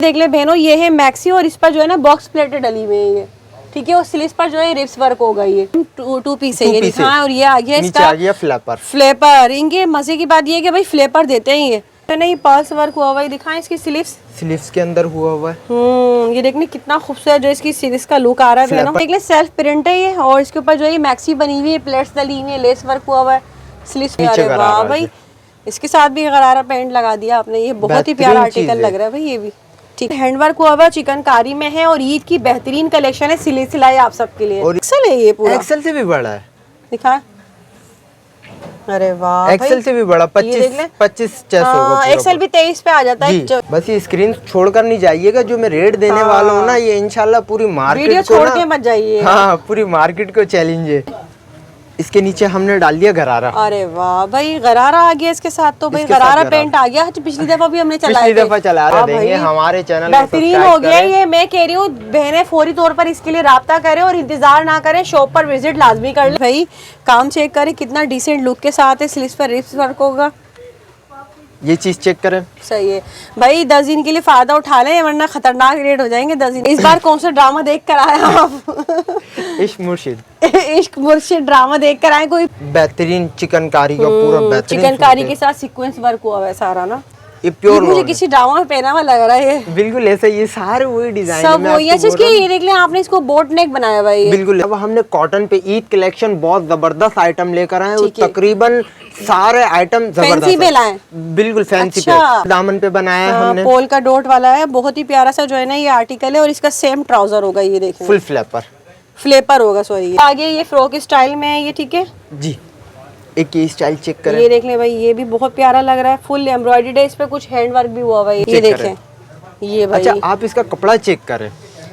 देख ले बहनों, ये है मैक्सी और इस पर जो है ना बॉक्स प्लेटें डली हुई है ये, ठीक है। और स्लीव्स पर जो है रिप्स वर्क होगा, ये टू पीस है ये दिखा। और ये आ गया इसका फ्लेपर। इनके मजे की बात ये है कि भाई फ्लेपर देते हैं ये, तो नहीं पर्स वर्क हुआ हुआ है दिखाएं। इसकी स्लीव्स के अंदर हुआ हुआ है। ये देखने कितना खूबसूरत जो इसकी स्लीव्स का लुक आ रहा है ना। देख ले सेल्फ प्रिंट है ये, और इसके ऊपर जो है मैक्सी बनी हुई है, प्लेट्स डली हुई है, लेस वर्क हुआ हुआ है स्लीव्स पे। अरे वाह भाई, इसके साथ भी गरारा पैंट लगा दिया आपने, ये बहुत ही प्यारा आर्टिकल लग रहा है भाई। ये भी ठीक हैंडवर्क हुआ हुआ चिकनकारी में है, और ईद की बेहतरीन कलेक्शन है, सिलाई आप सबके लिए। एक्सेल है ये पूरा, एक्सेल से भी बड़ा है दिखा। अरे वाह, एक्सेल से भी बड़ा 25 चेस्ट होगा। एक्सेल भी 23 पे आ जाता है। बस ये स्क्रीन छोड़कर नहीं जाइएगा, जो मैं रेट देने वाला हूँ ना, ये इंशाल्लाह पूरी मार्केट वीडियो छोड़ के मत जाइए। हाँ, पूरी मार्केट को चैलेंज है। इसके नीचे हमने डाल दिया गरारा। अरे वाह भाई, गरारा आ गया इसके साथ, तो भाई गरारा पेंट आ गया। पिछली दफा भी हमने चला देंगे हमारे चैनल बेहतरीन हो गया ये। मैं कह रही हूँ बहनें फौरी तौर पर इसके लिए राब्ता करें और इंतजार ना करें, शॉप पर विजिट लाजमी कर ले भाई। काम चेक करें कितना डिसेंट लुक के साथ है, स्लीव्स पर रिप्स वर्क होगा। ये चीज चेक करें, सही है भाई। 10 दिन के लिए फायदा उठा लें, वरना खतरनाक रेट हो जाएंगे 10 दिन। इस बार कौन सा ड्रामा देख कर आए आप? इश्क मुर्शिद। इश्क मुर्शिद ड्रामा देख कर आए। कोई बेहतरीन चिकनकारी का पूरा बेहतरीन चिकनकारी के साथ सीक्वेंस वर्क हुआ है सारा ना। ये प्योर मुझे किसी ड्रामा में पहना हुआ लग रहा है ये। बिल्कुल ऐसा, ये सारे वही डिजाइन सब वही है। अच्छा ये देख लें, आपने इसको बोट नेक बनाया हुआ है। बिल्कुल। अब हमने कॉटन पे ईद कलेक्शन बहुत जबरदस्त आइटम लेकर आए, तकरीबन सारे आइटम फैंसी पे लाए, बिल्कुल फैंसी पे। दामन पे बनाया है हमने, पोल का डॉट वाला है, बहुत ही प्यारा सा जो है ना ये आर्टिकल है। और इसका सेम ट्राउजर होगा, ये देखिए फुल फ्लेपर होगा। सॉरी, आगे ये फ्रॉक स्टाइल में है ये, ठीक है जी। एक ये स्टाइल चेक करें, ये देख ले भाई, ये भी बहुत प्यारा लग रहा है। फुल एम्ब्रॉयडर्ड है, इस पे कुछ हैंड वर्क भी हुआ हुआ है, ये देखें ये भाई। अच्छा आप इसका कपड़ा चेक करें।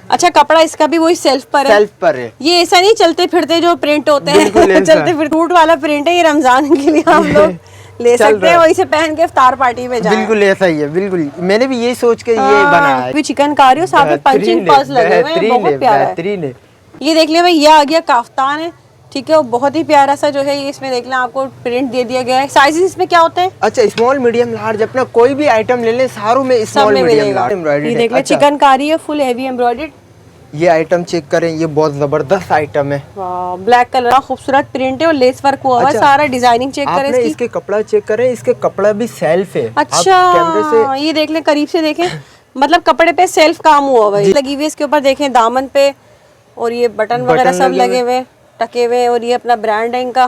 अच्छा कपड़ा इसका भी वही सेल्फ पर है। ये ऐसा नहीं चलते फिरते जो प्रिंट होते हैं चलते फिरते सूट वाला प्रिंट है ये। रमजान के लिए हम लोग ले सकते हैं, वही से पहन के इफ्तार पार्टी में जाएं। बिल्कुल ऐसा ही है, बिल्कुल मैंने भी यही सोच के ये बनाया है। चिकनकारी और साथ में पंचिंग पर्स लगे हुए हैं, बहुत प्यारा है। ये देख ले भाई, ये आ गया काफ्तान है, ठीक है। और बहुत ही प्यारा सा जो है ये, इसमें देख लें आपको प्रिंट दे दिया गया है। साइजेस इसमें क्या होते हैं? अच्छा स्मॉल मीडियम लार्ज, अपना कोई भी आइटम ले लें सारों में स्मॉल मीडियम लार्ज। ये देख ले चिकनकारी है, फुल हेवी एम्ब्रॉयडर्ड। ये आइटम चेक करें, ये बहुत जबरदस्त आइटम है। ब्लैक कलर का खूबसूरत प्रिंट है और लेस वर्क हुआ है सारा। डिजाइनिंग चेक करें इसकी। इसके कपड़ा चेक करें, इसके कपड़ा भी सेल्फ है। अच्छा ये देख लें, करीब से देखें, मतलब कपड़े पे सेल्फ काम हुआ है लगी हुई। इसके ऊपर देखें दामन पे, और ये बटन वगैरह सब लगे हुए टके हुए। और ये अपना ब्रांड है, इनका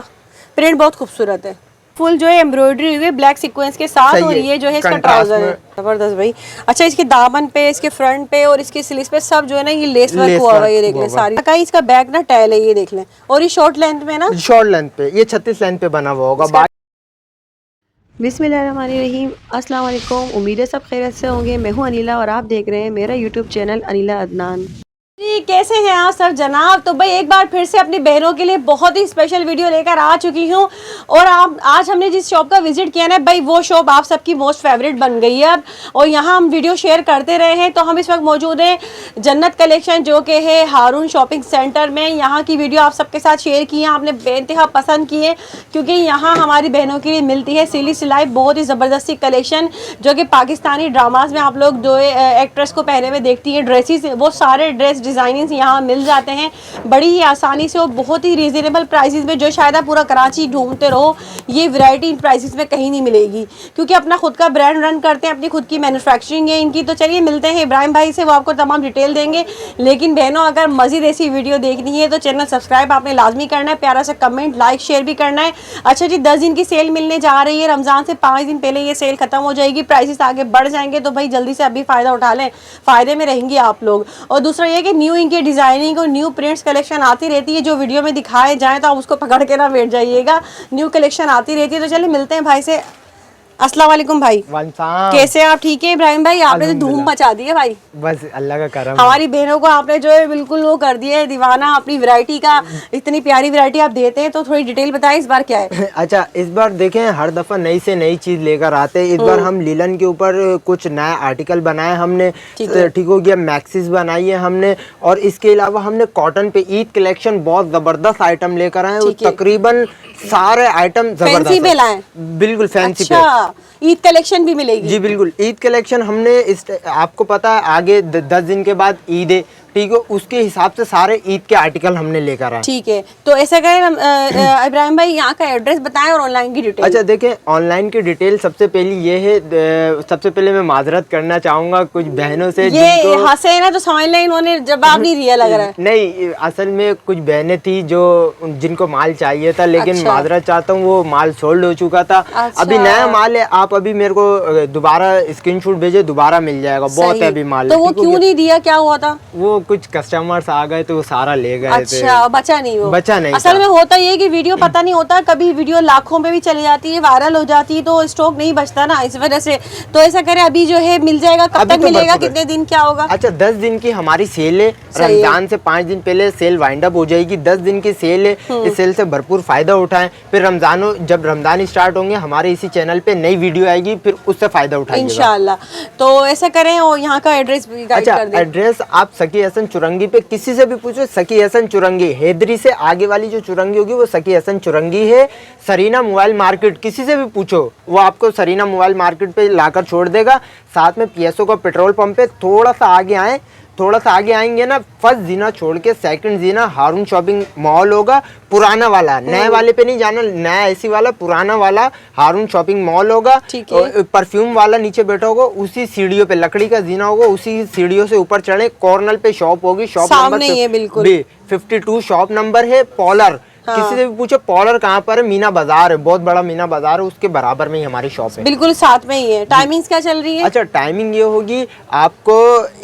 प्रिंट बहुत खूबसूरत है। फुल जो है एम्ब्रॉयडरी हुई है ब्लैक सीक्वेंस के साथ। और ये जो है इसका ट्राउजर है, जबरदस्त भाई। अच्छा इसके दामन पे, इसके फ्रंट पे और इसके स्लीव्स पे सब जो है ना ये लेस वर्क हुआ है, ये देख लें सारी। इसका बैक ना टैल है, ये देख लें। और ये शॉर्ट लेंथ में ना, शॉर्ट लेंथ पे, ये 36 लेंथ पे बना हुआ होगा। बिस्मिल्लाहिर्रहमानिर्रहीम, अस्सलाम वालेकुम। उम्मीद है सब खैरियत से होंगे। मैं हूँ अनिला और आप देख रहे हैं मेरा यूट्यूब चैनल अनिला अदनान। जी कैसे हैं आप सब जनाब? तो भाई एक बार फिर से अपनी बहनों के लिए बहुत ही स्पेशल वीडियो लेकर आ चुकी हूँ। और आप आज हमने जिस शॉप का विजिट किया ना भाई, वो शॉप आप सबकी मोस्ट फेवरेट बन गई है अब। और यहाँ हम वीडियो शेयर करते रहे हैं। तो हम इस वक्त मौजूद हैं जन्नत कलेक्शन, जो कि है हारून शॉपिंग सेंटर में। यहाँ की वीडियो आप सबके साथ शेयर की है, आपने बेइंतहा पसंद की है, क्योंकि यहाँ हमारी बहनों के लिए मिलती है सिलाई बहुत ही ज़बरदस्ती कलेक्शन, जो कि पाकिस्तानी ड्रामाज में आप लोग जो एक्ट्रेस को पहने हुए देखती हैं, ड्रेसेस, वो सारे ड्रेस डिज़ाइनिंग यहाँ मिल जाते हैं बड़ी ही आसानी से और बहुत ही रीजनेबल प्राइसेस में। जो शायद आप पूरा कराची ढूंढते रहो, ये वैरायटी इन प्राइसेस में कहीं नहीं मिलेगी, क्योंकि अपना खुद का ब्रांड रन करते हैं, अपनी खुद की मैन्युफैक्चरिंग है इनकी। तो चलिए मिलते हैं इब्राहिम भाई से, वो आपको तमाम डिटेल देंगे। लेकिन बहनों अगर मज़ीद ऐसी वीडियो देखनी है तो चैनल सब्सक्राइब आपने लाजमी करना है, प्यारा सा कमेंट लाइक शेयर भी करना है। अच्छा जी 10 दिन की सेल मिलने जा रही है, रमज़ान से 5 दिन पहले ये सेल खत्म हो जाएगी, प्राइसेस आगे बढ़ जाएंगे। तो भाई जल्दी से अभी फ़ायदा उठा लें, फ़ायदे में रहेंगे आप लोग। और दूसरा ये कि न्यू इनकी डिज़ाइनिंग और न्यू प्रिंट्स कलेक्शन आती रहती है, जो वीडियो में दिखाए जाए तो आप उसको पकड़ के ना बैठ जाइएगा, न्यू कलेक्शन आती रहती है। तो चलिए मिलते हैं भाई से। अस्सलाम वालेकुम भाई, कैसे आप? ठीक है इब्राहिम भाई, आपने तो धूम मचा दी है भाई, बस अल्लाह का करम। हमारी बहनों को आपने जो है बिल्कुल वो कर दिया है दीवाना अपनी वैरायटी का। इतनी प्यारी वैरायटी आप देते हैं, तो थोड़ी डिटेल बताएं इस बार क्या है? अच्छा इस बार देखें, हर दफा नई से नई चीज लेकर आते हैं। इस बार हम लीलन के ऊपर कुछ नया आर्टिकल बनाए हमने, ठीक हो गया, मैक्सिस बनाई है हमने। और इसके अलावा हमने कॉटन पे ईद कलेक्शन बहुत जबरदस्त आइटम लेकर आए। तकरीबन सारे आइटम जबरदस्त, बिल्कुल फैंसी पे। ईद कलेक्शन भी मिलेगी? जी बिल्कुल, ईद कलेक्शन हमने आपको पता है आगे 10 दिन के बाद ईद है, ठीक है, उसके हिसाब से सारे ईद के आर्टिकल हमने लेकर आए। ठीक है, तो ऐसा करें इब्राहिम भाई, यहाँ का एड्रेस बताएं और ऑनलाइन की डिटेल। अच्छा देखें, ऑनलाइन की डिटेल सबसे पहली ये है, सबसे पहले मैं माजरत करना चाहूँगा कुछ बहनों से, ये हंसे है ना तो समझ लें इन्होंने जवाब नहीं दिया लग रहा है। नहीं, असल में कुछ बहनें थी जो जिनको माल चाहिए था, लेकिन अच्छा। माजरत चाहता हूँ वो माल सोल्ड हो चुका था। अच्छा। अभी नया माल है, आप अभी मेरे को दोबारा स्क्रीनशॉट भेजे, दोबारा मिल जाएगा, बहुत है अभी माल। तो वो क्यों नहीं दिया, क्या हुआ था? वो कुछ कस्टमर्स आ गए तो वो सारा ले गए थे। अच्छा, बचा नहीं वो? बचा नहीं असल था। में होता ये कि वीडियो पता नहीं होता, कभी वीडियो लाखों में भी चली जाती है, वायरल हो जाती है, तो स्टॉक नहीं बचता ना, इस वजह से। तो ऐसा करें, अभी जो है मिल जाएगा, कब अभी तक तो मिलेगा, भरपूर है। कितने दिन क्या होगा? अच्छा, 10 दिन की हमारी सेल है, रमजान से 5 दिन पहले सेल वाइंड अप हो जाएगी। 10 दिन की सेल है, इस सेल से भरपूर फायदा उठाएं। फिर जब रमजान स्टार्ट होंगे, हमारे इसी चैनल पे नई वीडियो आएगी, फिर उससे फायदा उठाइएगा इंशाल्लाह। तो ऐसा करें, और यहाँ का एड्रेस भी गाइड अच्छा, कर दें। एड्रेस आप सकी हसन चुरंगी पे किसी से भी पूछो, सकी हसन चुरंगी, हैदरी से आगे वाली जो चुरंगी होगी वो सकी हसन चुरंगी है। सरीना मोबाइल मार्केट किसी से भी पूछो, वो आपको सरीना मोबाइल मार्केट पे लाकर छोड़ देगा। साथ में पीएसओ का पेट्रोल पंप है, थोड़ा सा आगे आएंगे ना, फर्स्ट जीना छोड़ के सेकंड जीना हारून शॉपिंग मॉल होगा, पुराना वाला, नए वाले पे नहीं जाना, नया एसी वाला, पुराना वाला हारून शॉपिंग मॉल होगा। ठीक है। परफ्यूम वाला नीचे बैठा होगा, उसी सीढ़ियों पे लकड़ी का जीना होगा, उसी सीढ़ियों से ऊपर चढ़े, कॉर्नर पे शॉप होगी, शॉप सामने ही है बिल्कुल। 52 शॉप नंबर है। पॉलर, किसी से भी पूछो पॉलर कहाँ पर है, मीना बाजार है, बहुत बड़ा मीना बाजार है, उसके बराबर में ही हमारी शॉप है, बिल्कुल साथ में ही है। टाइमिंग्स क्या चल रही है? अच्छा, टाइमिंग ये होगी, आपको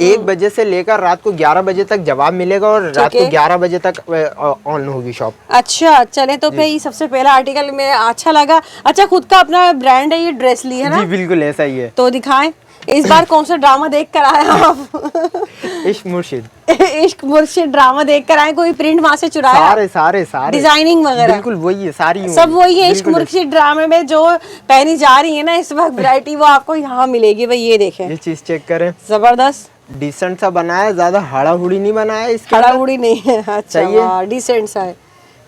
1 बजे से लेकर रात को 11 बजे तक जवाब मिलेगा, और रात को 11 बजे तक ऑन होगी शॉप। अच्छा, चले तो फिर सबसे पहला आर्टिकल में अच्छा लगा। अच्छा, खुद का अपना ब्रांड है, ये ड्रेस ली है ना? जी बिल्कुल ऐसा ही है। तो दिखाएं, इस बार कौन सा ड्रामा देख कर आए आप? इश्क मुर्शिद। इश्क मुर्शिद ड्रामा देख कर आए, कोई प्रिंट वहाँ से चुराया? सारे डिजाइनिंग वगैरह बिल्कुल वही है, सारी सब वही है। इश्क मुर्शिद ड्रामे में जो पहनी जा रही है ना इस वक्त वैरायटी, वो आपको यहाँ मिलेगी भाई। ये देखें, ये चीज चेक करें, जबरदस्त, डिसेंट सा बनाया, ज्यादा हाड़ा-हुड़ी नहीं बनाया, इसके हड़ाहुड़ी नहीं है। अच्छा, वाह, डिसेंट सा है।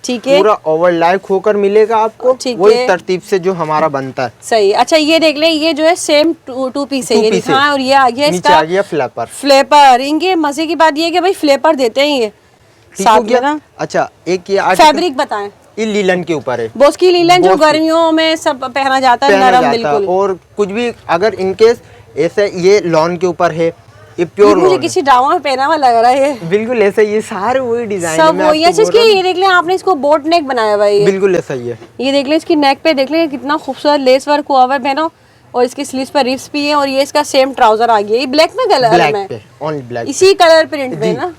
ठीक है, पूरा ओवरलैक होकर मिलेगा आपको, ठीक वही है। तरतीब से जो हमारा बनता है। सही। अच्छा, ये देख लें, ये जो है सेम टू पीस है, ये दिखाएं। और ये आ गया नीचे इसका आ गया फ्लैपर। फ्लेपर। इनके मजे की बात ये है कि भाई फ्लेपर देते हैं ये ठीक हो साथ में गया ना। अच्छा, एक ये फैब्रिक बताएं। ये लीलन के ऊपर है, बोस की लीलन, जो बोस की। गर्मियों में सब पहना जाता है, पहना नरम जाता है, बिल्कुल। और कुछ भी अगर इनकेस ऐसे, ये लॉन के ऊपर है, ये ये प्योर मुझे लॉन किसी ड्रामा में पहना हुआ लग रहा है ये। बिल्कुल ऐसा ही है, सारे वही डिजाइन सब वही है। इसकी ये देख लें, आपने इसको बोट नेक बनाया हुआ है ये। बिल्कुल ऐसा ही है। ये देख लें, इसकी नेक पे देख लें कितना खूबसूरत लेस वर्क हुआ हुआ है बहनों, और इसकी स्लीव्स पर रिप्स भी है। और ये इसका सेम ट्राउजर आ गया, ये ब्लैक में कलर ब्लैक में, पे, ओनली ब्लैक, इसी कलर प्रिंट में ना।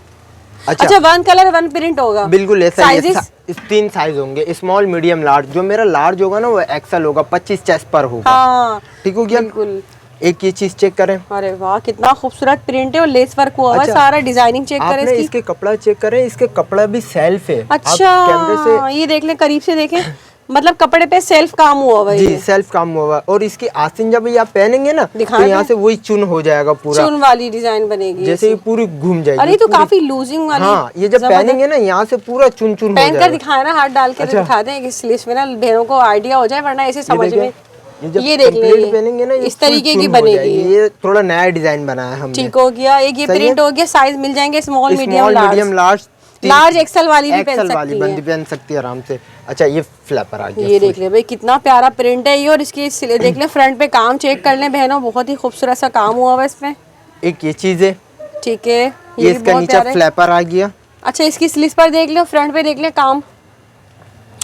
अच्छा, वन कलर वन प्रिंट होगा? बिल्कुल ऐसा ही है। साइजेस 3 साइज होंगे, स्मॉल मीडियम लार्ज। जो मेरा लार्ज होगा ना वो एक्सल होगा, 25 चेस्ट पर होगा। हाँ, ठीक हो गया। बिल्कुल। एक ये चीज चेक करें, अरे वाह, कितना खूबसूरत प्रिंट है और लेस वर्क हुआ हुआ है, अच्छा, सारा डिजाइनिंग चेक करें आपने इसकी। इसके कपड़ा चेक करें, इसके कपड़ा भी सेल्फ है। अच्छा, आप कैमरे से ये देख लें, करीब से देखें, मतलब कपड़े पे सेल्फ काम हुआ हुआ है जी, ये। सेल्फ काम हुआ है। और इसकी आस्तीन जब ये आप पहनेंगे ना, तो दिखाएं यहाँ से वही चुन हो जाएगा पूरा, चुन वाली डिजाइन बनेगी जैसे ये पूरी घूम जाएगी। अरे, तो पूरी- काफी लूजिंग वाली। हाँ, ये जब पहनेंगे ना यहाँ से पूरा चुन चुन हो पहन कर जाएगा। दिखाए ना, हाथ डाल के अच्छा। दिखाते हैं, इस लिस्ट में ना बहनों को आइडिया हो जाए, वरना ऐसे समझ में। जब ये देख लें, complete पहनेंगे ना, ये इस तरीके full की चुन हो बनेगी जाएगी। ये थोड़ा नया डिजाइन बनाया है हमने। ठीक हो गया। एक ये सही है? प्रिंट हो गया। साइज मिल जाएंगे small, medium, medium, large, large XL वाली भी पहन एक्सेल सकती वाली है। बंदी पहन सकती है आराम से। अच्छा, ये फ्लैपर आ गया। ये देख ले भाई, कितना प्यारा प्रिंट है ये। और इसकी देख ले, फ्रंट पे काम चेक कर ले बहनों, बहुत ही खूबसूरत सा काम हुआ हुआ है इसमें। एक ये चीज है, ठीक है, ये भी इसका बहुत नीचे प्यारा है। फ्लैपर आ गया। अच्छा, इसकी स्लीव्स पर देख लो, फ्रंट पे देख ले काम,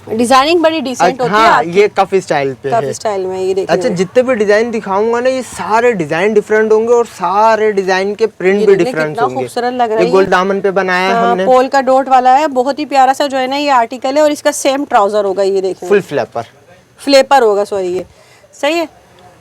डिजाइनिंग बड़ी डिसेंट होती है। हाँ, ये कफ स्टाइल पे कफ है। स्टाइल में ये देख अच्छा, जितने भी डिजाइन दिखाऊंगा ना, ये सारे डिजाइन डिफरेंट होंगे, और सारे डिजाइन के प्रिंट भी डिफरेंट कितना होंगे। खूबसूरत लग रहा है ये गोल्ड दामन पे बनाया है हमने, पोल का डॉट वाला है, बहुत ही प्यारा सा जो है ना ये आर्टिकल है। और इसका सेम ट्राउजर होगा, ये देखें, फुल फ्लैपर, फ्लेपर होगा, सॉरी, ये सही है।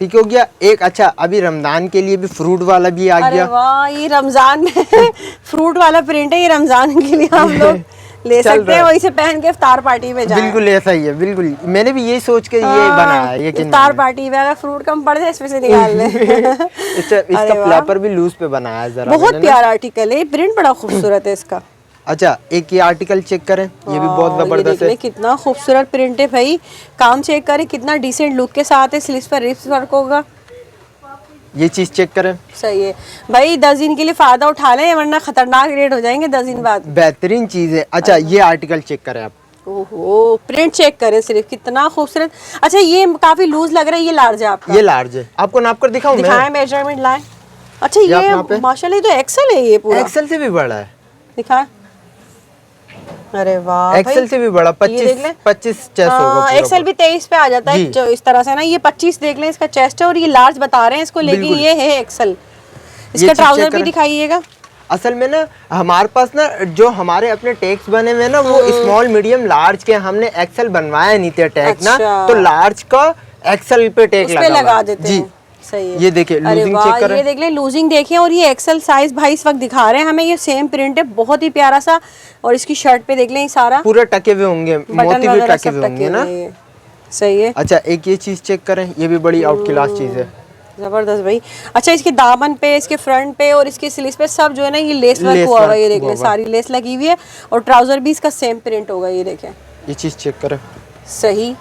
ठीक हो गया। एक अच्छा, अभी रमजान के लिए भी फ्रूट वाला भी आ अरे गया। वाह, ये रमजान में फ्रूट वाला प्रिंट है, ये रमजान के लिए हम लोग ले चल सकते रहा हैं, है। वही से पहन के इफ्तार पार्टी में जाएं। बिल्कुल ऐसा ही है, बिल्कुल मैंने भी यही सोच के ये बनाया है। ये इफ्तार पार्टी में अगर फ्रूट कम पड़ जाए इसमें से निकाल लें। इसका फ्लैपर भी लूज पे बनाया है जरा, बहुत प्यारा आर्टिकल है, प्रिंट बड़ा खूबसूरत है इसका। अच्छा एक ये आर्टिकल चेक करें, ये भी बहुत ये जबरदस्त देख है। ले कितना खूबसूरत प्रिंट है भाई, काम चेक करें कितना डिसेंट लुक के साथ है, स्लीव्स पर रिप्स वर्क होगा। ये चीज चेक करें, सही है भाई, 10 दिन के लिए फायदा उठा लें वरना खतरनाक रेट हो जाएंगे 10 दिन बाद। बेहतरीन चीज है। अच्छा ये आर्टिकल चेक करें आप, ओहो प्रिंट चेक करें सिर्फ कितना खूबसूरत। अच्छा ये काफी लूज लग रहा है, ये लार्ज है आपका? ये लार्ज है, आपको नाप कर दिखाऊं मैं? दिखाएं मेजरमेंट लाएं। अच्छा ये आप ये नापें। माशाल्लाह ये तो एक्सेल है ये पूरा। एक्सेल से भी बड़ा है, दिखाएं। अरे वाह एक्सेल भाई, से भी बड़ा, ये देख लें। 25 चेस्ट होगा पूरा एक्सेल भी 23 पे आ जाता है जी। जो इस तरह से ना, ये 25 देख लें इसका चेस्ट है और ये लार्ज बता रहे हैं इसको, लेकिन बिल्कुल। ये है एक्सेल। ये इसका चीज ट्राउजर चेक भी करें। दिखाइएगा। असल में ना हमारे पास ना जो हमारे अपने टैग्स बने हुए हैं ना वो स्मॉल मीडियम लार्ज के, हमने एक्सेल बनवाया नहीं थे टैग ना, अच्छा। तो लार्ज का एक्सेल पे टैग उस पे लगा लगा हुआ है। देते जी हैं। सही है। ये देखिए अरे लूजिंग वाह, चेक करें, ये देख लें लूजिंग देखिए, और ये एक्सेल साइज भाई इस वक्त दिखा रहे हैं हमें, ये सेम प्रिंट है बहुत ही प्यारा सा, और इसकी शर्ट पे देख लें ये सारा पूरे टके हुए होंगे, बटन मोती भी वगैरह टके सब हुए होंगे टके ना। हुए हैं। सही है, अच्छा एक ये चीज चेक करें, ये भी बड़ी आउट क्लास चीज है। जबरदस्त भाई। अच्छा इसके दामन पे, इसके फ्रंट पे और इसके स्लीव्स पे सब जो है ना ये लेस वर्क लेस हुआ हुआ है, वर्क ये देख हुआ लें हुआ है। सारी लेस लगी हुई है, और ट्राउजर भी इसका सेम प्रिंट होगा, ये देखें। ये चीज चेक करें, सही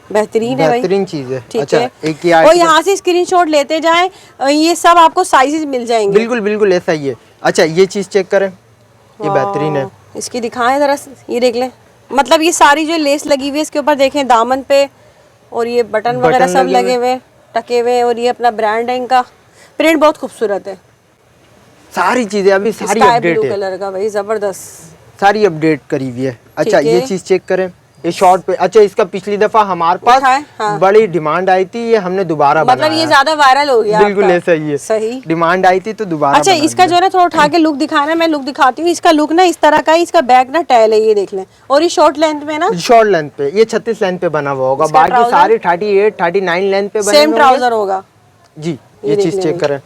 बेहतरीन है भाई, बेहतरीन चीज है। ठीक अच्छा है। एक ये और आर्टिकल, यहाँ से स्क्रीनशॉट लेते जाएं, ये सब आपको साइजेस मिल जाएंगे। बिल्कुल बिल्कुल ऐसा ही है। अच्छा ये चीज चेक करें, ये बेहतरीन है। इसकी दिखाएं जरा, ये देख लें, मतलब ये सारी जो लेस लगी हुई है इसके ऊपर देखें दामन पे, और ये बटन वगैरह सब लगे हुए टके हुए, और ये अपना ब्रांड है इनका, प्रिंट बहुत खूबसूरत है, सारी चीजें अभी सारी स्काई अपडेट ब्लू है, कलर का भाई जबरदस्त। सारी अपडेट करी हुई है। अच्छा ठीक है। ये चीज चेक करें, ये शॉर्ट पे, अच्छा इसका पिछली दफा हमारे पास दिखाएं, हाँ। बड़ी डिमांड आई थी, ये हमने दोबारा मतलब बनाया। ये ज्यादा वायरल हो गया बिल्कुल आपका। ऐसा ही है, सही। डिमांड आई थी तो दोबारा अच्छा बना इसका जो है ना थोड़ा उठा के लुक दिखाना, मैं लुक दिखाती हूँ, इसका लुक ना इस तरह का है, इसका बैक ना टैल है, ये देख लें, और ये शॉर्ट लेंथ में ना, दिया। शॉर्ट लेंथ पे, ये 36 लेंथ पे बना हुआ होगा, इसका बाकी ट्राउजर? सारे 38 39 लेंथ पे बने सेम हुए ट्राउजर होगा। होंगे। जी ये ये देख चीज लें चेक भाई। करें,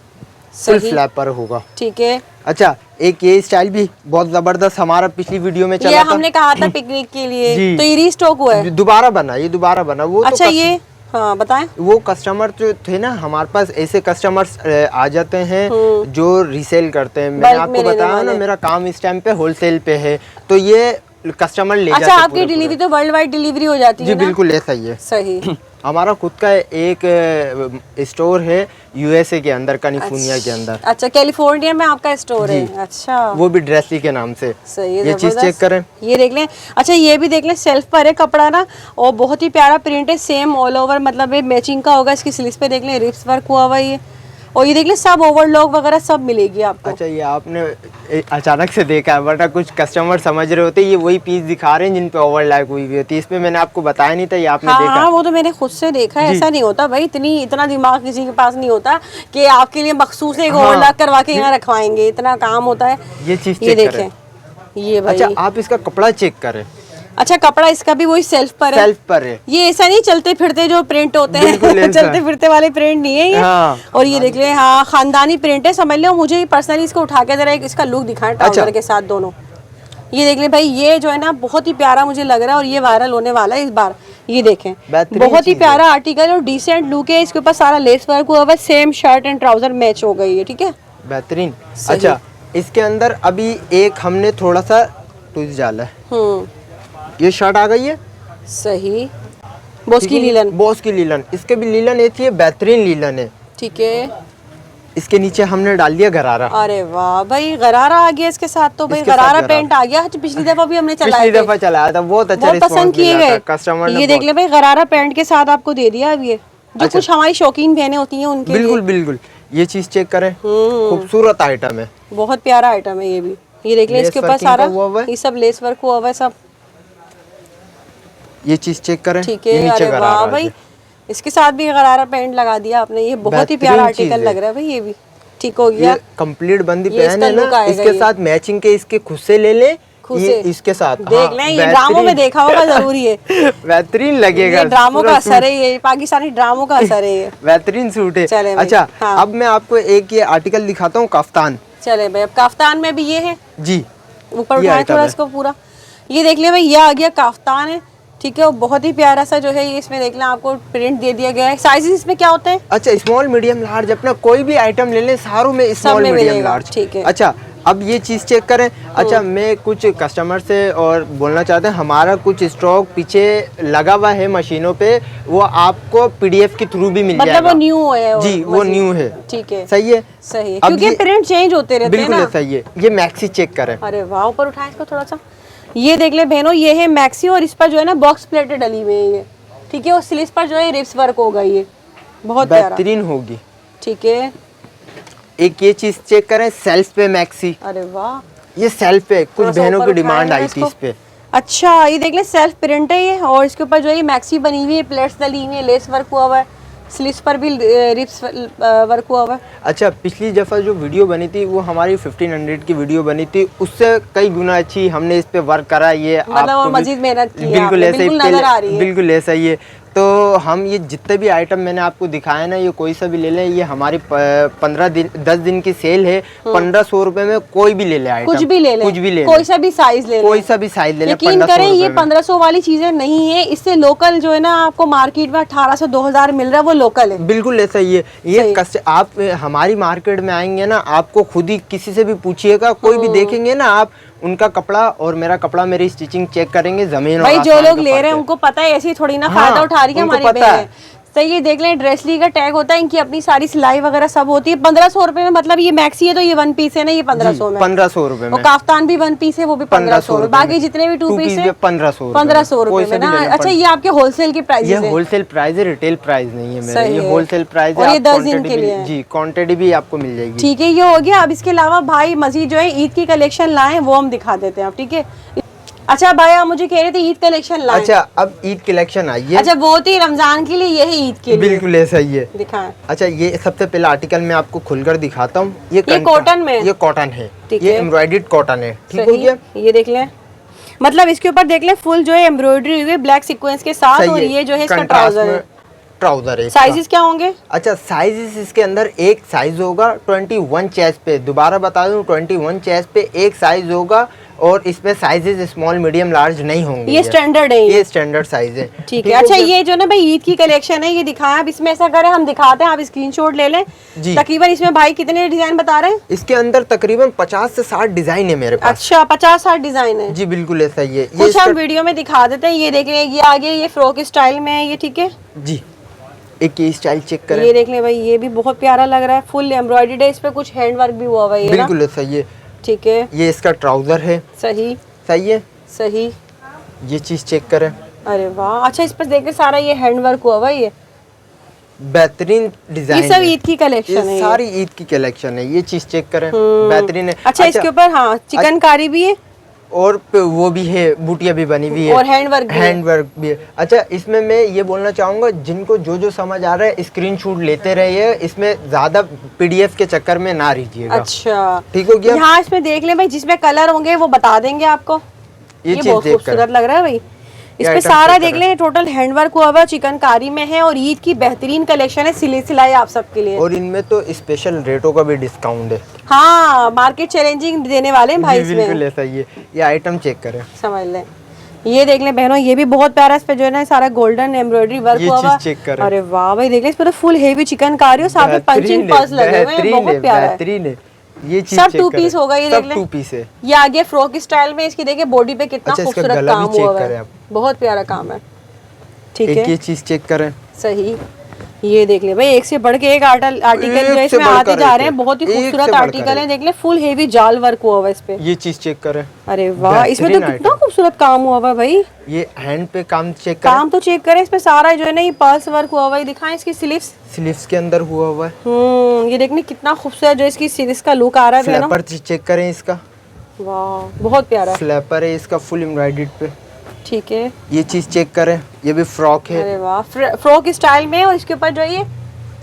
फुल सही, फ्लैप पर होगा। ठीक है। अच्छा एक ये स्टाइल भी बहुत जबरदस्त हमारा पिछली वीडियो में ये चला था, हमने कहा था पिकनिक के लिए, जी। तो ये रीस्टॉक हुआ है। दोबारा बना, ये दोबारा बना। वो अच्छा तो ये हाँ बताएं। वो कस्टमर जो थे ना हमारे पास, ऐसे कस्टमर्स आ जाते हैं जो रीसेल करते हैं। मैंने बल्क आपको में लेने बताया ना वाले। मेरा काम इस टाइम पे होलसेल पे है, तो ये कस्टमर ले अच्छा जाते हैं आपकी पूरे डिलीवरी तो वर्ल्ड वाइड डिलीवरी हो जाती जी है ना? बिल्कुल ऐसा ही है। सही। हमारा खुद का एक स्टोर है यूएसए के अंदर, कैलिफोर्निया के अंदर, अच्छा कैलिफोर्निया में आपका स्टोर है? जी। अच्छा वो भी ड्रेसली के नाम से। सही है, ये चीज जबरदस्त। चेक करें, ये देख लें। अच्छा ये भी देख लें, सेल्फ पर है कपड़ा ना, और बहुत ही प्यारा प्रिंट है, सेम ऑल ओवर, मतलब ये मैचिंग का होगा। इसकी स्लीव्स पे देख लें रिप्स वर्क हुआ हुआ है ये, और ये देख लें सब ओवरलॉक वगैरह सब मिलेगी आपको। अच्छा ये आपने अचानक से देखा है, वरना कुछ कस्टमर समझ रहे होते ये वही पीस दिखा रहे हैं जिन पे ओवरलैप हुई हुई होती है। इसमें मैंने आपको बताया नहीं था, ये आपने हाँ देखा। हाँ वो तो मैंने खुद से देखा है, ऐसा नहीं होता भाई, इतना दिमाग किसी के पास नहीं होता कि आपके लिए मखसूस एक हाँ। ओवरलॉक करवा के यहाँ रखवाएंगे, इतना काम होता है। ये चीज ये चेक करें। देखें, ये भाई। अच्छा आप इसका कपड़ा चेक करें, अच्छा कपड़ा इसका भी वही सेल्फ पर है? सेल्फ पर है। ये ऐसा नहीं चलते फिरते जो प्रिंट होते बिल्कुल हैं ऐसा। चलते फिरते वाले प्रिंट नहीं है ये। हाँ। और ये देख ले, हाँ खानदानी प्रिंट है, समझ लो। मुझे पर्सनली इसको उठा के जरा इसका लुक दिखाएं ट्राउजर अच्छा। के साथ दोनों। ये देख ले भाई, ये जो है ना बहुत ही प्यारा मुझे लग रहा है, और ये वायरल होने वाला है इस बार। ये देखें बेहतरीन बहुत ही चीज़ प्यारा आर्टिकल और डिसेंट लुक है, इसके ऊपर सारा लेस वर्क हुआ हुआ है, same shirt and trouser match हो गई है, ठीक है बेहतरीन। सही। अच्छा इसके अंदर अभी एक हमने थोड़ा सा ट्विस्ट डाला है, ये शर्ट आ गई है सही। बॉस की लीलन, बॉस की लीलन, इसके भी लीलन ऐसी है, बेहतरीन लीलन है। ठीक है। इसके नीचे हमने डाल दिया गरारा। अरे वाह भाई, गरारा आ गया इसके साथ, तो भाई इसके साथ गरारा गरारा। पेंट आ गया। पिछली दफा भी हमने चलाया पिछली थे, दफा चलाया था, बहुत अच्छा बहुत पसंद रिस्पॉन्स किए मिला था गए। कस्टमर ने। ये देख ले भाई, गरारा पेंट के साथ आपको दे दिया अब ये, जो अच्छा। कुछ हमारी शौकीन बहनें होती हैं उनके बिल्कुल लिए। बिल्कुल। ये चीज चेक करें, खूबसूरत आइटम है, बहुत प्यारा आइटम है ये भी। ये देख ले लेस इसके ऊपर वर्किंग सारा का हुआ हुआ है। ये सब लेस वर्क हुआ हुआ है सब, ये चीज चेक करें, ठीक ये है। नीचे अरे वाह गरारा भाई, है। इसके साथ भी गरारा पेंट लगा दिया आपने, ये बहुत ही प्यारा बेहतरीन चीज़ आर्टिकल है। लग रहा है भाई, ये भी ठीक हो गया। ये कंप्लीट बंदी ये पहन इसका है look ना, आएगा इसके ये। साथ मैचिंग के इसके खुद से ले ले, खुद ये से। इसके साथ देख लें, ये ड्रामों में देखा होगा जरूर ये बेहतरीन लगेगा, ये ड्रामों पूरा का सूट। असर है, ये पाकिस्तानी ड्रामों का असर है ये। बेहतरीन सूट है। चले भाई, अच्छा हाँ। अब मैं आपको एक ये आर्टिकल दिखाता हूँ, कफ्तान। चले भाई, अब काफ्तान में भी ये है, जी ऊपर ये उठाएं आइटम थोड़ा है। इसको पूरा। ये देख ले भाई, ये आ गया काफ्तान है, ठीक है। और बहुत ही प्यारा सा जो है ये, इसमें देख लें आपको प्रिंट दे दिया गया है। साइजेस इसमें क्या होते हैं? अच्छा स्मॉल मीडियम लार्ज, अपना कोई भी आइटम ले लें सारों में सब स्मॉल में मीडियम मिलेगा, लार्ज, ठीक है। अच्छा अब ये चीज़ चेक करें। अच्छा, मैं कुछ कस्टमर से और बोलना चाहते हैं, हमारा कुछ स्टॉक पीछे लगा हुआ है मशीनों पे, वो आपको पीडीएफ के थ्रू भी मिल मतलब जाएगा। वो न्यू है जी, वो न्यू है। ठीक है, सही है, सही है, अब क्योंकि ये- प्रिंट चेंज होते रहते हैं बिल्कुल ना। सही है। ये मैक्सी चेक करें। अरे वाह, ऊपर उठाएं इसको थोड़ा सा। ये देख ले बहनों, ये है मैक्सी और इस पर जो है ना बॉक्स प्लेटें डली हुई है ये, ठीक है। और स्लीव्स पर जो है रिप्स वर्क होगा, ये बहुत प्यारा, बेहतरीन होगी। ठीक है। एक ये चीज चेक करें, सेल्फ पे मैक्सी। अरे वाह, ये सेल्फ पे कुछ थोड़ा सा बहनों ऊपर की उठाएं डिमांड आई इसको। थी इस पे। अच्छा, ये देख ले सेल्फ प्रिंट है ये, और इसके ऊपर जो है मैक्सी बनी हुई है, प्लेट्स डली हुई है, लेस वर्क हुआ हुआ है, स्लीव्स पर भी रिप्स वर्क हुआ हुआ है। अच्छा, पिछली दफ़ा जो वीडियो बनी थी वो हमारी 1500 की वीडियो बनी थी, उससे कई गुना अच्छी हमने इस पे वर्क करा। ये मतलब आपको और मजीद मेहनत की है बिल्कुल आपने, ऐसे ही बिल्कुल नजर आ रही है। बिल्कुल ऐसा ही है। तो हम ये जितने भी आइटम मैंने आपको दिखाए ना, ये कोई सा भी ले लें, ये हमारी 10 दिन की सेल है। 1500 रुपए में कोई भी ले ले आइटम, कुछ भी ले ले, कुछ भी ले कोई सा भी साइज ले ले, कोई सा भी साइज ले ले। यकीन करें ये 1500 वाली चीजें नहीं है, इससे लोकल जो है ना आपको मार्केट में 1800 2000 मिल रहा है, वो लोकल है। बिल्कुल ऐसा ही है। ये आप हमारी मार्केट में आएंगे ना, आपको खुद ही किसी से भी पूछिएगा, कोई भी देखेंगे ना आप, उनका कपड़ा और मेरा कपड़ा, मेरी स्टिचिंग चेक करेंगे, जमीन और भाई जो आसमान लोग का ले फर्क रहे हैं है। उनको पता है, ऐसी थोड़ी ना हाँ, फायदा उठा रही है उनको हमारी पता है। बहनें। सही है, देख लें ड्रेसली का टैग होता है, इनकी अपनी सारी सिलाई वगैरह सब होती है। 1500 रुपए में, मतलब ये मैक्सी है तो ये 1 पीस है ना, ये 1500 में। 1500 रुपए में। और काफ्तान भी 1 पीस है, वो भी 1500 में। बाकी जितने भी 2 पीस है 1500 रुपए में ना। अच्छा, ये आपके होलसेल की प्राइस ये है? होलसेल प्राइस है, रिटेल प्राइस नहीं है मेरा, सही ये है। होलसेल प्राइस है। और ये आप 10 दिन quantity के भी- लिए है। जी, क्वांटिटी भी आपको मिल जाएगी। ठीक है, ये हो गया। अब इसके अलावा भाई मजीद जो है ईद की कलेक्शन लाए, वो हम दिखा देते हैं आप, ठीक है। अच्छा भाई, आप मुझे कह रहे थे ईद कलेक्शन लाए। अच्छा, अब ईद कलेक्शन आई है। अच्छा, वो थी रमजान के लिए, ये है ईद के लिए। बिल्कुल ऐसा ही है। दिखाएं। अच्छा, ये सबसे पहला आर्टिकल मैं आपको खुलकर दिखाता हूँ। ये कॉटन में? ये कॉटन है, ठीक ये है। एम्ब्रॉयडर्ड कॉटन है, ठीक हो सही, गया। ये देख लें, मतलब इसके ऊपर देख लें फुल जो है एम्ब्रॉयडरी हुई है ब्लैक सीक्वेंस के साथ। और ये जो है इसका ट्राउजर है। ट्राउजर है इसका। साइजेस क्या होंगे? अच्छा, साइजेस इसके अंदर एक साइज होगा 21 चेस्ट पे, दोबारा बता दूं 21 चेस्ट पे एक साइज होगा, और इसमें साइजेस स्मॉल मीडियम लार्ज नहीं होंगे। ये स्टैंडर्ड है, ये स्टैंडर्ड साइज है। ठीक है। अच्छा, ये जो ना भाई ईद की कलेक्शन है, ये दिखाएं अब। इसमें ऐसा करें, हम दिखाते हैं, आप स्क्रीनशॉट ले लें। जी। तकरीबन इसमें भाई कितने डिजाइन बता रहे हैं? इसके अंदर तकरीबन 50 से 60 डिजाइन है मेरे पास। अच्छा, 50-60 डिजाइन है। जी बिल्कुल ऐसा ही है। ये कुछ हम इसका- वीडियो में दिखा देते हैं। ये देख लें, ये आगे ये फ्रॉक स्टाइल में है ये, ठीक है। जी, एक ये स्टाइल चेक करें। ये देख लें भाई, ये भी बहुत प्यारा लग रहा है, फुल एम्ब्रॉयडर्ड है, इस पे कुछ हैंड वर्क भी हुआ हुआ है, ये ना? बिल्कुल ऐसा ही है। ठीक है, ये इसका ट्राउजर है। सही सही है। सही। ये चीज चेक करें, अरे वाह, अच्छा, इस पर देखिए सारा ये हैंड वर्क हुआ हुआ है, ये बेहतरीन डिजाइन ये सब ईद की कलेक्शन है, ये सारी ईद की कलेक्शन है। ये चीज चेक करें, बेहतरीन है। अच्छा, इसके ऊपर हाँ चिकनकारी भी है, और वो भी है, बूटिया भी बनी हुई है, और हैंडवर्क भी है। हैंडवर्क भी है। अच्छा, इसमें मैं ये बोलना चाहूँगा, जिनको जो जो समझ आ रहा है स्क्रीनशॉट लेते रहिए, इसमें ज़्यादा पीडीएफ के चक्कर में ना रहिएगा। अच्छा, ठीक हो गया। यहाँ इसमें देख लें भाई, जिसमें कलर होंगे वो बता देंगे आपको। ये चीज बहुत देख कर खूबसूरत लग रहा है भाई। इस पे आइटम सारा चेक देख करें। लें, टोटल हैंडवर्क हुआ हुआ चिकनकारी में है, और ईद की बेहतरीन कलेक्शन है, सिलाई आप सबके लिए। और इनमें तो स्पेशल रेटों का भी डिस्काउंट है। हाँ, मार्केट चैलेंजिंग देने वाले हैं भाई जी, बिल्कुल इसमें, ऐसा ही है। ये आइटम चेक करें, समझ लें। ये देख लें बहनों, ये भी बहुत प्यारा, इस पे जो है ना सारा गोल्डन एम्ब्रॉयडरी वर्क ये हुआ हुआ। चीज चेक करें। अरे वाह भाई, देख लें, इस पे तो फुल हेवी चिकनकारी और साथ में पंचिंग पर्स लगे हुए हैं, बेहतरीन बहुत है, प्यारा है। बेहतरीन है। ये चीज सब चेक 2 करें। पीस होगा, ये देख सब लें। 2 पीस है। ये आगे फ्रॉक स्टाइल में, इसकी देखिए बॉडी पे कितना अच्छा, इसका खूबसूरत गला भी काम चेक हुआ करें है, आप। बहुत प्यारा काम है। ठीक एक है, ये चीज चेक करें। सही। ये देख ले भाई, एक से बढ़ के एक आर्टिकल जो है एक से इसमें आते बढ़कर जा एक रहे हैं, है। बहुत ही एक से खूबसूरत बढ़कर आर्टिकल है। एक। देख ले, फुल हेवी जाल वर्क हुआ हुआ है इस पे। ये चीज चेक करें। अरे वाह, इसमें तो बेहतरीन कितना आइटम। खूबसूरत काम हुआ हुआ है भाई। ये हैंड पे काम चेक करें। काम तो चेक करें, इसमें सारा जो है ना ये पर्स वर्क हुआ हुआ है। दिखाएं इसकी स्लीव्स। स्लीव्स के अंदर हुआ हुआ है। ये देखने कितना खूबसूरत जो इसकी स्लीव्स का लुक आ रहा है ना। फ्लैपर चेक करें इसका। वाह, बहुत प्यारा है। फ्लैपर है इसका फुल एम्ब्रॉयडर्ड पे। ठीक है। ये चीज चेक करें, ये भी फ्रॉक है, अरे वाह, फ्रॉक स्टाइल में, और इसके ऊपर जो है ये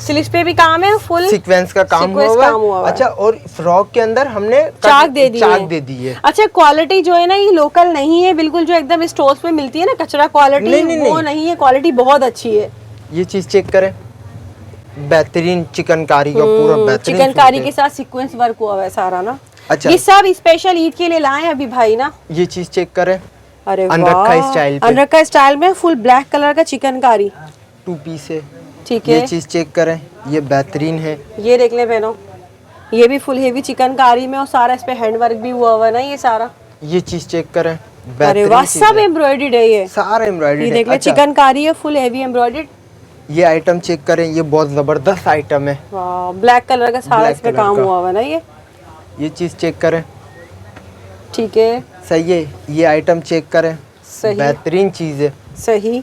स्लीव्स पे भी काम है, फुल सीक्वेंस का काम हुआ सीक्वेंस काम हुआ हुआ हुआ है। है। अच्छा, और फ्रॉक के अंदर हमने चाक दे दी चाक है। दे दी है। अच्छा, क्वालिटी जो है ना ये लोकल नहीं है बिल्कुल, जो एकदम स्टोर्स में मिलती है ना कचरा क्वालिटी, नहीं, वो नहीं है, क्वालिटी बहुत अच्छी है। ये चीज चेक करें, बेहतरीन चिकनकारी का पूरा बेहतरीन चिकनकारी सूट के है। साथ सीक्वेंस वर्क हुआ हुआ है सारा ना। अच्छा, ये सब स्पेशल ईद के लिए लाए हैं अभी भाई ना। ये चीज चेक करें, अरे अनरखा स्टाइल पे। अनरखा स्टाइल में फुल ब्लैक कलर का चिकनकारी, 2 पीस है। ठीक ये है। चीज चेक करें, ये बेहतरीन है। ये देख ले बहनों, ये भी फुल हेवी चिकनकारी में और सारा इस पे हैंडवर्क भी हुआ है ना ये सारा। ये चीज चेक करें, अरे बेहतरीन वाह, चीज़ सब है। एम्ब्रॉयडर्ड है ये सारा एम्ब्रॉयडरी ये देख ले, चिकनकारी है फुल हेवी एम्ब्रॉयडर्ड। ये आइटम चेक करें, ये बहुत जबरदस्त आइटम है। वाह, ब्लैक कलर का सारा ब्लैक इस पे कलर काम का। हुआ है ना ये चीज चेक करें, ठीक है सही है। ये आइटम चेक करें, सही बेहतरीन चीज है। सही।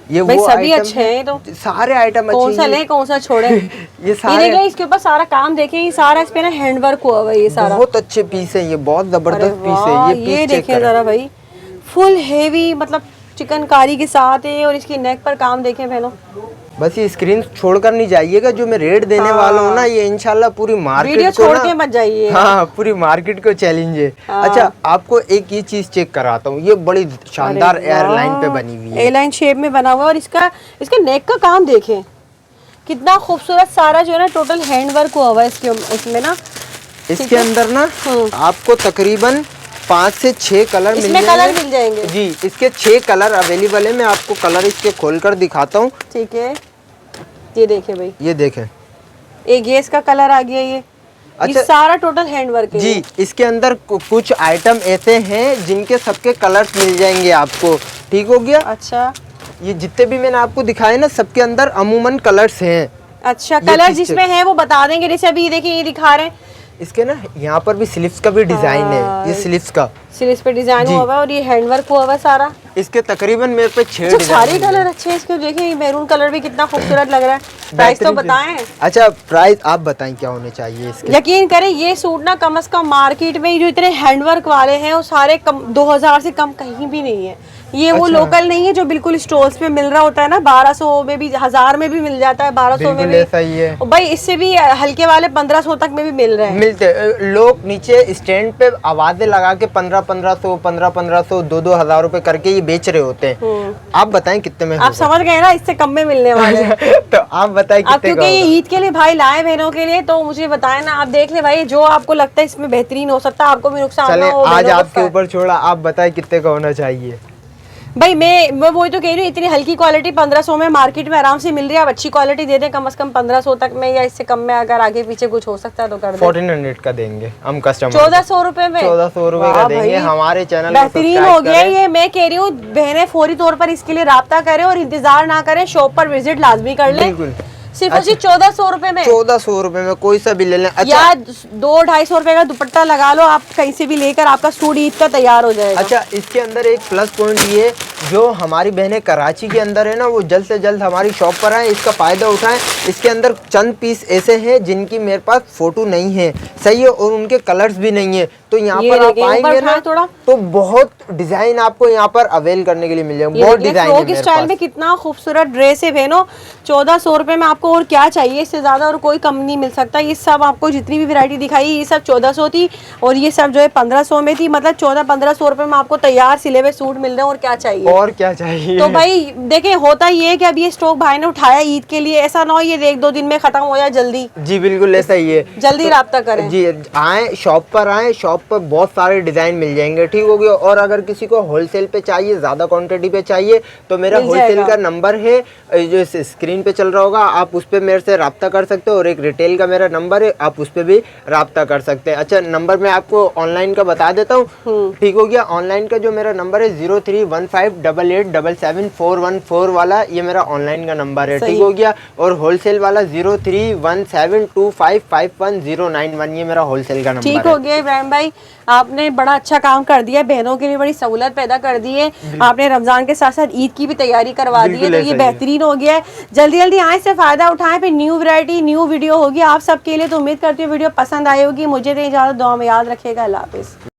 ये भाई वो सभी आइटम अच्छे हैं तो सारे आइटम कौन अच्छे सा हैं। लें कौन सा छोड़े। ये ये सारे देखिए इसके ऊपर सारा काम देखें, ये सारा इस पे ना हैंडवर्क हुआ हुआ है ये सारा। बहुत अच्छे पीस है, ये बहुत अरे जबरदस्त पीस है। वाह, ये पीस ये चेक देखिए करें। जरा भाई, फुल हेवी मतलब चिकनकारी के साथ है और इसकी नेक पर काम देखें बहनों। बस ये स्क्रीन छोड़कर नहीं जाइएगा, जो मैं रेट देने वाला हूँ ना, ये इंशाल्लाह पूरी वीडियो मार्केट को छोड़ ना, के मत जाइए। हाँ पूरी मार्केट को चैलेंज है। अच्छा, आपको एक ये चीज चेक कराता हूँ, ये बड़ी शानदार एयरलाइन पे बनी हुई है। एयरलाइन शेप में बना हुआ है और इसका नेक का काम देखें कितना खूबसूरत, सारा जो है ना टोटल हैंडवर्क हुआ हुआ है इसमें ना। इसके अंदर ना आपको तकरीबन 5 से 6 कलर मिल इसमें कलर मिल जाएंगे जी। इसके 6 कलर अवेलेबल है। मैं आपको कलर इसके खोलकर दिखाता हूँ। ठीक है, ये देखें भाई, ये देखें, एक ये इसका कलर आ गया। ये अच्छा, सारा टोटल हैंडवर्क है जी। इसके अंदर कुछ आइटम ऐसे हैं जिनके सबके कलर्स मिल जाएंगे आपको, ठीक हो गया। अच्छा, ये जितने भी मैंने आपको दिखाए ना, सबके अंदर अमूमन कलर्स हैं। अच्छा कलर जिसमें है वो बता देंगे। जैसे अभी ये देखिए, ये दिखा रहे हैं इसके ना यहाँ पर भी स्लीव्स का भी डिजाइन है। ये स्लीव्स का स्लीव्स पे डिजाइन जी। हुआ हुआ है और ये हैंडवर्क हुआ हुआ है सारा। इसके तकरीबन मेरे पे 6 अच्छा, सारे कलर अच्छे हैं इसके। देखिए ये मैरून कलर भी कितना खूबसूरत लग रहा है। प्राइस तो बताएं। अच्छा, प्राइस आप बताएं क्या होने चाहिए इसके। यकीन करें ये सूट ना कम से कम मार्केट में जो इतने हैंडवर्क वाले हैं वो सारे 2000 से कम कहीं भी नहीं है। ये वो अच्छा। लोकल नहीं है जो बिल्कुल स्टोर्स पे मिल रहा होता है ना, 1200 में भी, 1000 में भी मिल जाता है, 1200 में भी। सही है। और भाई इससे भी हल्के वाले 1500 तक में भी मिल रहे हैं। मिलते लोग नीचे स्टैंड पे आवाजें लगा के 1500 2-2 हज़ार रुपए करके ये बेच रहे होते हैं। आप बताएं कितने में आप समझ गए ना, इससे कम में मिलने वाले हैं। तो आप बताएं अब कितने क्योंकि का ये होगा? ईद के लिए भाई लाए बहनों के लिए, तो मुझे बताएं ना, आप देख ले भाई, जो आपको लगता है इसमें बेहतरीन हो सकता है, आपको भी नुकसान चले ना हो। आज बहनों को आपके ऊपर छोड़ा, आप बताएं कितने का होना चाहिए। भाई मैं वही तो कह रही हूँ, इतनी हल्की क्वालिटी 1500 में मार्केट में आराम से मिल रही है। आप अच्छी क्वालिटी दे दें कम से कम 1500 तक में, या इससे कम में अगर आगे पीछे कुछ हो सकता है तो कर दें। 1400 का देंगे हम कस्टमर। 1400 रुपए में, 1400 रुपए का वाह देंगे। भाई, हमारे चैनल बेहतरीन हो गया ये। मैं कह रही हूँ बहनें फौरी तौर पर इसके लिए राब्ता करें और इंतजार ना करें, शॉप पर विजिट लाजमी कर लें। बिल्कुल। सिर्फ और सिर्फ 1400 रुपए में, 1400 रुपए में कोई सा भी ले लें। अच्छा, या 200-250 रुपए का दुपट्टा लगा लो, आप कहीं से भी लेकर आपका सूट ईद का तैयार हो जाएगा। अच्छा, इसके अंदर एक प्लस पॉइंट ये, जो हमारी बहनें कराची के अंदर है ना, वो जल्द से जल्द हमारी शॉप पर आए, इसका फ़ायदा उठाएं। इसके अंदर चंद पीस ऐसे हैं जिनकी मेरे पास फ़ोटो नहीं है, सही है, और उनके कलर्स भी नहीं है। तो यहाँ पर आप आएंगे ना तो बहुत डिज़ाइन आपको यहाँ पर अवेल करने के लिए मिल जाएंगे। बहुत डिज़ाइन है मेरे स्टाइल में कितना खूबसूरत ड्रेस है बहनों। 1400 रुपए में आपको और क्या चाहिए, इससे ज़्यादा और कोई कम नहीं मिल सकता। ये सब आपको जितनी भी वैरायटी दिखाई, ये सब 1400 थी और ये सब जो है 1500 में थी। मतलब 1400-1500 रुपए में आपको तैयार सिले हुए सूट मिल रहे हैं। और क्या चाहिए, और क्या चाहिए। तो भाई देखें, होता ये है कि अब ये स्टॉक भाई ने उठाया ईद के लिए, ऐसा ना हो ये 1-2 दिन में खत्म हो जाए जल्दी। जी बिल्कुल ऐसा ही है, जल्दी राब्ता करें जी। आए शॉप पर, आए शॉप पर, बहुत सारे डिज़ाइन मिल जाएंगे, ठीक हो गया। और अगर किसी को होलसेल पे चाहिए, ज़्यादा क्वांटिटी पे चाहिए, तो मेरा होलसेल का नंबर है जो स्क्रीन पे चल रहा होगा, आप उस पर मेरे से रब्ता कर सकते हो। और एक रिटेल का मेरा नंबर है, आप उस पर भी रब्ता कर सकते हैं। अच्छा, नंबर मैं आपको ऑनलाइन का बता देता हूँ, ठीक हो गया। ऑनलाइन का जो मेरा नंबर है 031588774114 वाला, ये मेरा ऑनलाइन का नंबर है, ठीक हो गया। और होलसेल वाला 031725510991, ये मेरा होलसेल का नंबर है। ठीक हो गया इब्राहिम भाई, आपने बड़ा अच्छा काम कर दिया, बहनों के लिए बड़ी सहूलत पैदा कर दी है। आपने रमजान के साथ साथ ईद की भी तैयारी करवा दी है, तो ये बेहतरीन हो गया है। जल्दी जल्दी आए, से फायदा उठाएं, फिर न्यू वैरायटी न्यू वीडियो होगी आप सबके लिए। तो उम्मीद करती हूँ वीडियो पसंद आई होगी। मुझे तो इजाजत, दुआ में याद रखेगा। अल्लाह हाफिज़।